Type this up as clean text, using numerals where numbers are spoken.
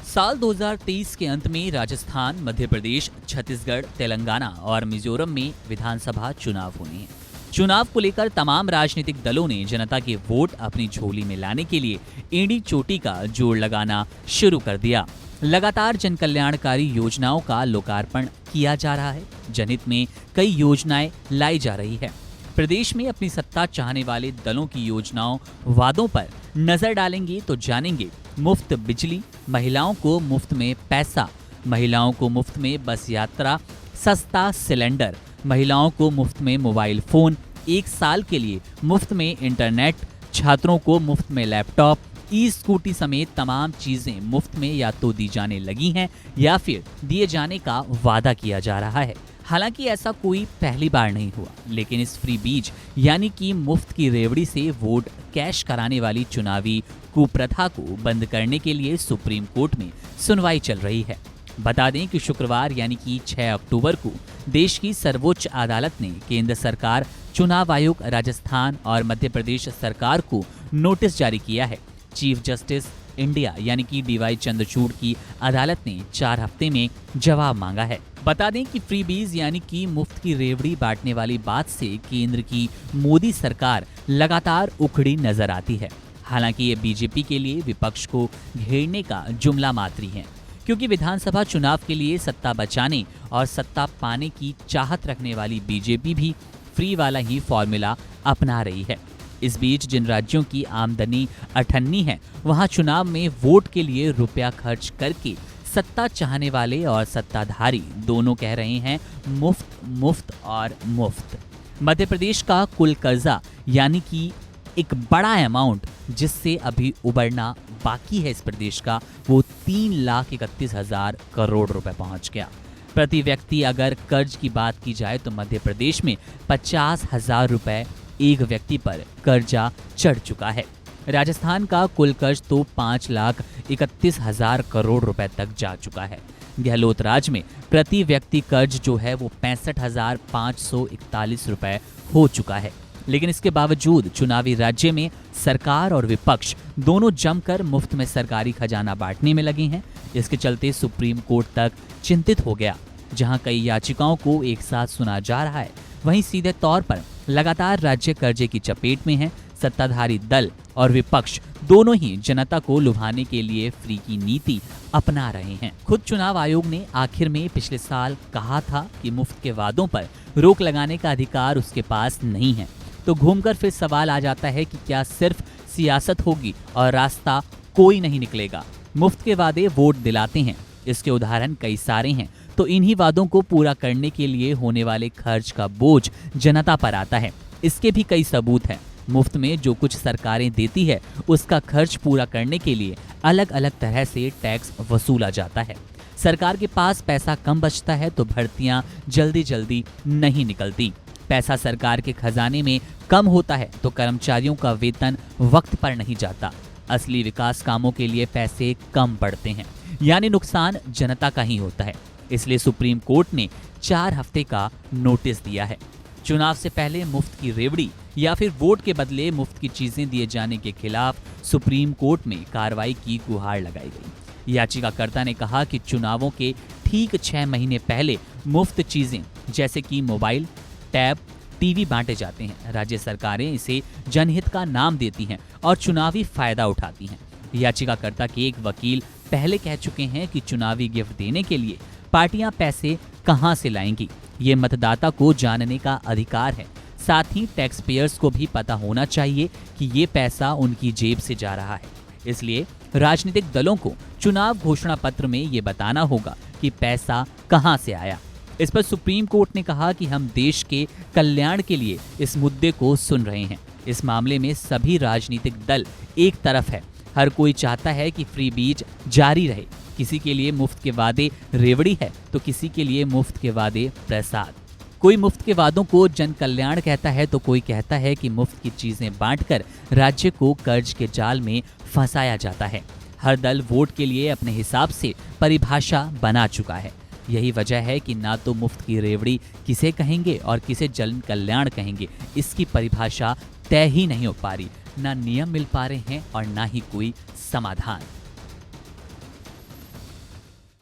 साल 2023 के अंत में राजस्थान, मध्य प्रदेश, छत्तीसगढ़, तेलंगाना और मिजोरम में विधानसभा चुनाव होने हैं। चुनाव को लेकर तमाम राजनीतिक दलों ने जनता के वोट अपनी झोली में लाने के लिए एड़ी चोटी का जोड़ लगाना शुरू कर दिया। लगातार जन कल्याणकारी योजनाओं का लोकार्पण किया जा रहा है। जनहित में कई योजनाएं लाई जा रही है। प्रदेश में अपनी सत्ता चाहने वाले दलों की योजनाओं, वादों पर नजर डालेंगे तो जानेंगे मुफ्त बिजली, महिलाओं को मुफ्त में पैसा, महिलाओं को मुफ्त में बस यात्रा, सस्ता सिलेंडर, महिलाओं को मुफ्त में मोबाइल फोन, 1 साल के लिए मुफ्त में इंटरनेट, छात्रों को मुफ्त में लैपटॉप, ई-स्कूटी समेत तमाम चीजें मुफ्त में या तो दी जाने लगी हैं या फिर दिए जाने का वादा किया जा रहा है। हालांकि ऐसा कोई पहली बार नहीं हुआ, लेकिन इस फ्री बीज यानी कि मुफ्त की रेवड़ी से वोट कैश कराने वाली चुनावी कुप्रथा को बंद करने के लिए सुप्रीम कोर्ट में सुनवाई चल रही है। बता दें कि शुक्रवार यानी कि 6 अक्टूबर को देश की सर्वोच्च अदालत ने केंद्र सरकार, चुनाव आयोग, राजस्थान और मध्य प्रदेश सरकार को नोटिस जारी किया है। चीफ जस्टिस इंडिया यानी कि डीवाई चंद्रचूड़ की अदालत ने 4 हफ्ते में जवाब मांगा है। बता दें कि फ्री बीज यानी कि मुफ्त की रेवड़ी बांटने वाली बात से केंद्र की मोदी सरकार लगातार उखड़ी नजर आती है। हालांकि ये बीजेपी के लिए विपक्ष को घेरने का जुमला मात्र ही है, क्योंकि विधानसभा चुनाव के लिए सत्ता बचाने और सत्ता पाने की चाहत रखने वाली बीजेपी भी फ्री वाला ही फॉर्मूला अपना रही है। इस बीच जिन राज्यों की आमदनी अठन्नी है, वहां चुनाव में वोट के लिए रुपया खर्च करके सत्ता चाहने वाले और सत्ताधारी दोनों कह रहे हैं मुफ्त, मुफ्त और मुफ्त। मध्य प्रदेश का कुल कर्जा यानी कि एक बड़ा अमाउंट जिससे अभी उबरना बाकी है इस प्रदेश का, वो 3,31,000 करोड़ रुपए पहुंच गया। प्रति व्यक्ति अगर कर्ज की बात की जाए तो मध्य प्रदेश में 50,000 रुपए एक व्यक्ति पर कर्जा चढ़ चुका है। राजस्थान का कुल कर्ज तो 5,31,000 करोड़ रुपए तक जा चुका है। गहलोत राज में प्रति व्यक्ति कर्ज जो है वो 65,541 रुपए हो चुका है। लेकिन इसके बावजूद चुनावी राज्य में सरकार और विपक्ष दोनों जमकर मुफ्त में सरकारी खजाना बांटने में लगे हैं। इसके चलते सुप्रीम कोर्ट तक चिंतित हो गया। जहां कई याचिकाओं को एक साथ सुना जा रहा है, वहीं सीधे तौर पर लगातार राज्य कर्जे की चपेट में है। सत्ताधारी दल और विपक्ष दोनों ही जनता को लुभाने के लिए फ्री की नीति अपना रहे हैं। खुद चुनाव आयोग ने आखिर में पिछले साल कहा था कि मुफ्त के वादों पर रोक लगाने का अधिकार उसके पास नहीं है। तो घूमकर फिर सवाल आ जाता है कि क्या सिर्फ सियासत होगी और रास्ता कोई नहीं निकलेगा। मुफ्त के वादे वोट दिलाते हैं, इसके उदाहरण कई सारे हैं। तो इन्हीं वादों को पूरा करने के लिए होने वाले खर्च का बोझ जनता पर आता है। इसके भी कई सबूत हैं। मुफ्त में जो कुछ सरकारें देती है, उसका खर्च पूरा करने के लिए अलग अलग तरह से टैक्स वसूला जाता है। सरकार के पास पैसा कम बचता है तो भर्तियां जल्दी जल्दी नहीं निकलती। पैसा सरकार के खजाने में कम होता है तो कर्मचारियों का वेतन वक्त पर नहीं जाता। असली विकास कामों के लिए पैसे कम पड़ते हैं, यानी नुकसान जनता का ही होता है। इसलिए सुप्रीम कोर्ट ने 4 हफ्ते का नोटिस दिया है। चुनाव से पहले मुफ्त की रेवड़ी या फिर वोट के बदले मुफ्त की चीजें दिए जाने के खिलाफ सुप्रीम कोर्ट में कार्रवाई की गुहार लगाई गई। याचिकाकर्ता ने कहा कि चुनावों के ठीक 6 महीने पहले मुफ्त चीजें जैसे कि मोबाइल, टैब, टीवी बांटे जाते हैं। राज्य सरकारें इसे जनहित का नाम देती हैं और चुनावी फायदा उठाती हैं। याचिकाकर्ता के एक वकील पहले कह चुके हैं कि चुनावी गिफ्ट देने के लिए पार्टियां पैसे कहां से लाएंगी, ये मतदाता को जानने का अधिकार है। साथ ही टैक्स पेयर्स को भी पता होना चाहिए कि ये पैसा उनकी जेब से जा रहा है। इसलिए राजनीतिक दलों को चुनाव घोषणा पत्र में ये बताना होगा कि पैसा कहां से आया। इस पर सुप्रीम कोर्ट ने कहा कि हम देश के कल्याण के लिए इस मुद्दे को सुन रहे हैं। इस मामले में सभी राजनीतिक दल एक तरफ है। हर कोई चाहता है कि फ्री बीज जारी रहे। किसी के लिए मुफ्त के वादे रेवड़ी है तो किसी के लिए मुफ्त के वादे प्रसाद। कोई मुफ्त के वादों को जन कल्याण कहता है तो कोई कहता है कि मुफ्त की चीजें बांटकर राज्य को कर्ज के जाल में फंसाया जाता है। हर दल वोट के लिए अपने हिसाब से परिभाषा बना चुका है। यही वजह है कि ना तो मुफ्त की रेवड़ी किसे कहेंगे और किसे जन कल्याण कहेंगे, इसकी परिभाषा तय ही नहीं हो पा रही। ना नियम मिल पा रहे हैं और ना ही कोई समाधान।